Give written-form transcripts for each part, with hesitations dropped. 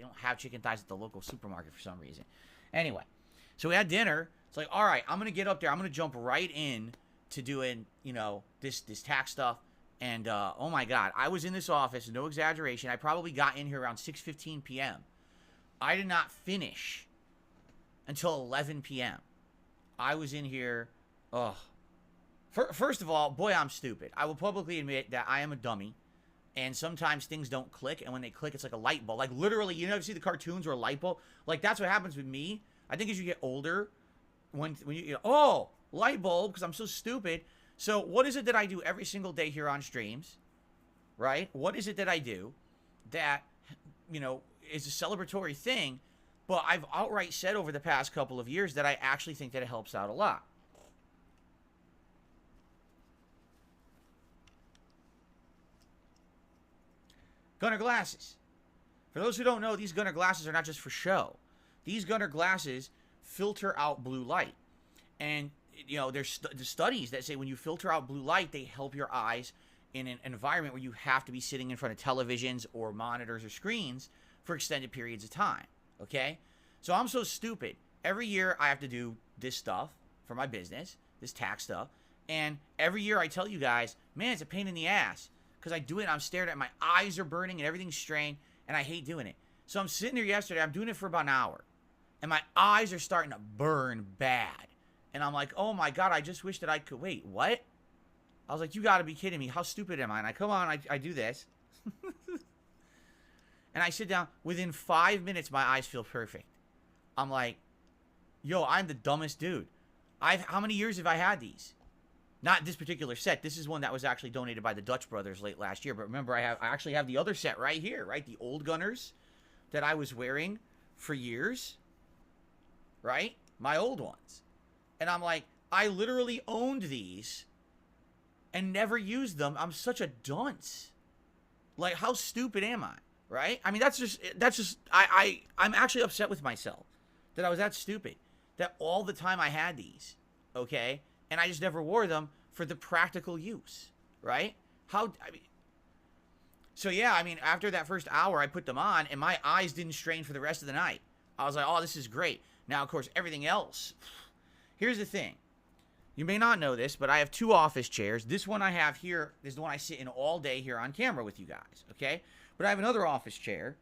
don't have chicken thighs at the local supermarket for some reason. Anyway, so we had dinner. It's like, all right, I'm going to get up there. I'm going to jump right in to doing, this tax stuff. And, oh my God, I was in this office, no exaggeration. I probably got in here around 6:15 p.m. I did not finish until 11 p.m. I was in here, First of all, boy, I'm stupid. I will publicly admit that I am a dummy. And sometimes things don't click. And when they click, it's like a light bulb. Like, literally, you see the cartoons where a light bulb? Like, that's what happens with me. I think as you get older, when you light bulb, because I'm so stupid. So, what is it that I do every single day here on streams? Right? What is it that I do that, is a celebratory thing? But I've outright said over the past couple of years that I actually think that it helps out a lot. Gunner glasses. For those who don't know, these Gunner glasses are not just for show. These Gunner glasses filter out blue light. And, there's studies that say when you filter out blue light, they help your eyes in an environment where you have to be sitting in front of televisions or monitors or screens for extended periods of time. Okay? So I'm so stupid. Every year I have to do this stuff for my business, this tax stuff. And every year I tell you guys, man, it's a pain in the ass. Because I do it, I'm staring at my eyes are burning and everything's strained, and I hate doing it. So I'm sitting there yesterday, I'm doing it for about an hour, and my eyes are starting to burn bad. And I'm like, oh my God, I just wish that I could, wait, what? I was like, you gotta be kidding me, how stupid am I? And I come on, I do this. And I sit down, within 5 minutes, my eyes feel perfect. I'm like, yo, I'm the dumbest dude. How many years have I had these? Not this particular set. This is one that was actually donated by the Dutch brothers late last year. But remember, I actually have the other set right here, right? The old Gunners that I was wearing for years, right? My old ones. And I'm like, I literally owned these and never used them. I'm such a dunce. Like, how stupid am I, right? I mean, I'm actually upset with myself that I was that stupid. That all the time I had these, okay? And I just never wore them for the practical use, right? So yeah, I mean, after that first hour, I put them on, and my eyes didn't strain for the rest of the night. I was like, oh, this is great. Now, of course, everything else. Here's the thing. You may not know this, but I have 2 office chairs. This one I have here is the one I sit in all day here on camera with you guys, okay? But I have another office chair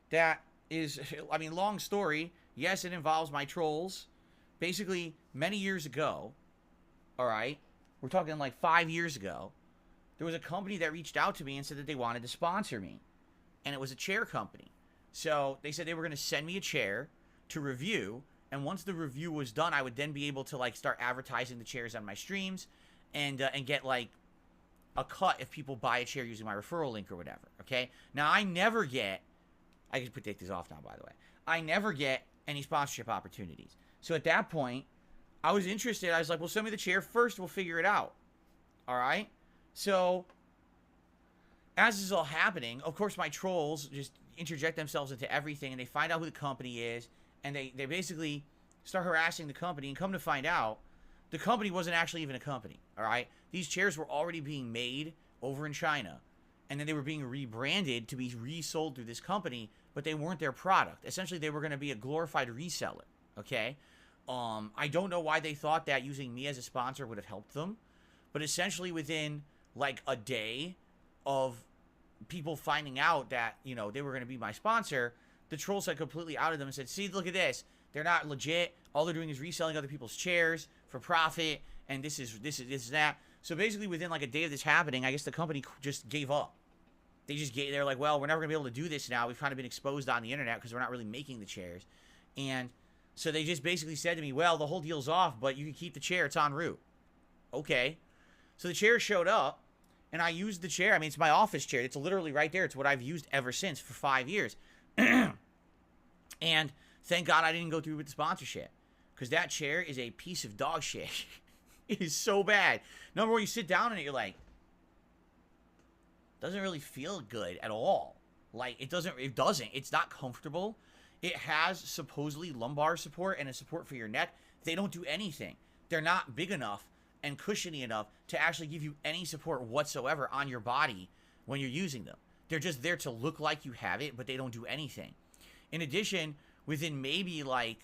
that is, I mean, long story. Yes, it involves my trolls. Basically, many years ago, all right, we're talking like 5 years ago, there was a company that reached out to me and said that they wanted to sponsor me. And it was a chair company. So they said they were going to send me a chair to review. And once the review was done, I would then be able to like start advertising the chairs on my streams and get like a cut if people buy a chair using my referral link or whatever. Okay. Now I never get, I can take this off now, by the way. I never get any sponsorship opportunities. So at that point, I was interested. I was like, well, send me the chair first. We'll figure it out. All right. So as this is all happening, of course, my trolls just interject themselves into everything, and they find out who the company is, and they basically start harassing the company, and come to find out, the company wasn't actually even a company. All right. These chairs were already being made over in China, and then they were being rebranded to be resold through this company, but they weren't their product. Essentially, they were going to be a glorified reseller. Okay. I don't know why they thought that using me as a sponsor would have helped them, but essentially within like a day of people finding out that, they were going to be my sponsor, the trolls had completely outed them and said, see, look at this. They're not legit. All they're doing is reselling other people's chairs for profit, and this is that. So basically within like a day of this happening, I guess the company just gave up. They're like, well, we're never going to be able to do this now. We've kind of been exposed on the internet because we're not really making the chairs. And so they just basically said to me, well, the whole deal's off, but you can keep the chair. It's en route. Okay. So the chair showed up, and I used the chair. I mean, it's my office chair. It's literally right there. It's what I've used ever since for 5 years. And thank God I didn't go through with the sponsorship, because that chair is a piece of dog shit. It is so bad. Number one, you sit down in it, you're like, doesn't really feel good at all. Like, it doesn't. It's not comfortable. It has supposedly lumbar support and a support for your neck. They don't do anything. They're not big enough and cushiony enough to actually give you any support whatsoever on your body when you're using them. They're just there to look like you have it, but they don't do anything. In addition, within maybe like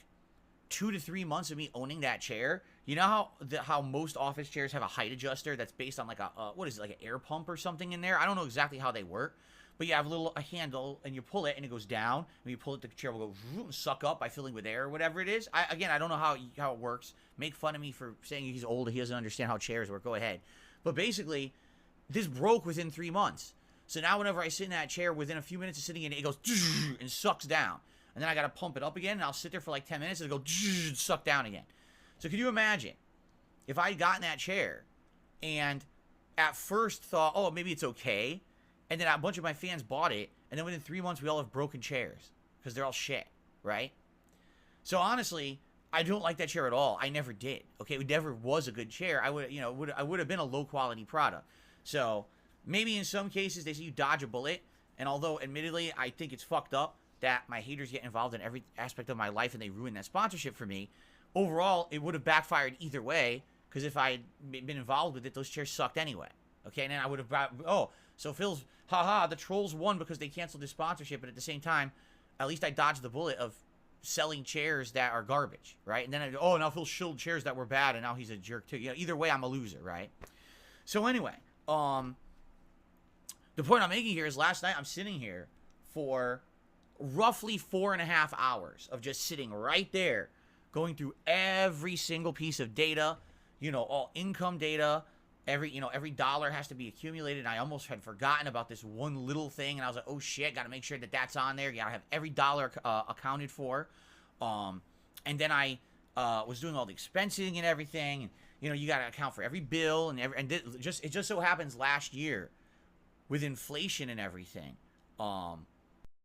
2 to 3 months of me owning that chair, you know how most office chairs have a height adjuster that's based on like what is it, like an air pump or something in there? I don't know exactly how they work, but you have a handle and you pull it and it goes down. When you pull it, the chair will go and suck up by filling with air or whatever it is. I don't know how it works. Make fun of me for saying he's old and he doesn't understand how chairs work. Go ahead. But basically, this broke within 3 months. So now whenever I sit in that chair, within a few minutes of sitting in it, it goes and sucks down. And then I got to pump it up again, and I'll sit there for like 10 minutes, and it'll go suck down again. So could you imagine if I had gotten that chair and at first thought, oh, maybe it's okay, and then a bunch of my fans bought it, and then within 3 months we all have broken chairs because they're all shit, right? So honestly, I don't like that chair at all. I never did. Okay, it never was a good chair. I would have been a low quality product. So maybe in some cases they say you dodge a bullet, and although admittedly I think it's fucked up that my haters get involved in every aspect of my life and they ruin that sponsorship for me, overall it would have backfired either way, because if I had been involved with it, those chairs sucked anyway. Okay, and then I would have so Phil's the trolls won because they canceled his sponsorship, but at the same time, at least I dodged the bullet of selling chairs that are garbage, right? And then now Phil shilled chairs that were bad, and now he's a jerk too. Either way, I'm a loser, right? So anyway, the point I'm making here is last night I'm sitting here for roughly 4.5 hours of just sitting right there, going through every single piece of data, all income data. Every dollar has to be accumulated. And I almost had forgotten about this one little thing, and I was like, oh shit, got to make sure that that's on there. You got to have every dollar accounted for. And then I was doing all the expensing and everything. And, you got to account for every bill it just so happens last year, with inflation and everything,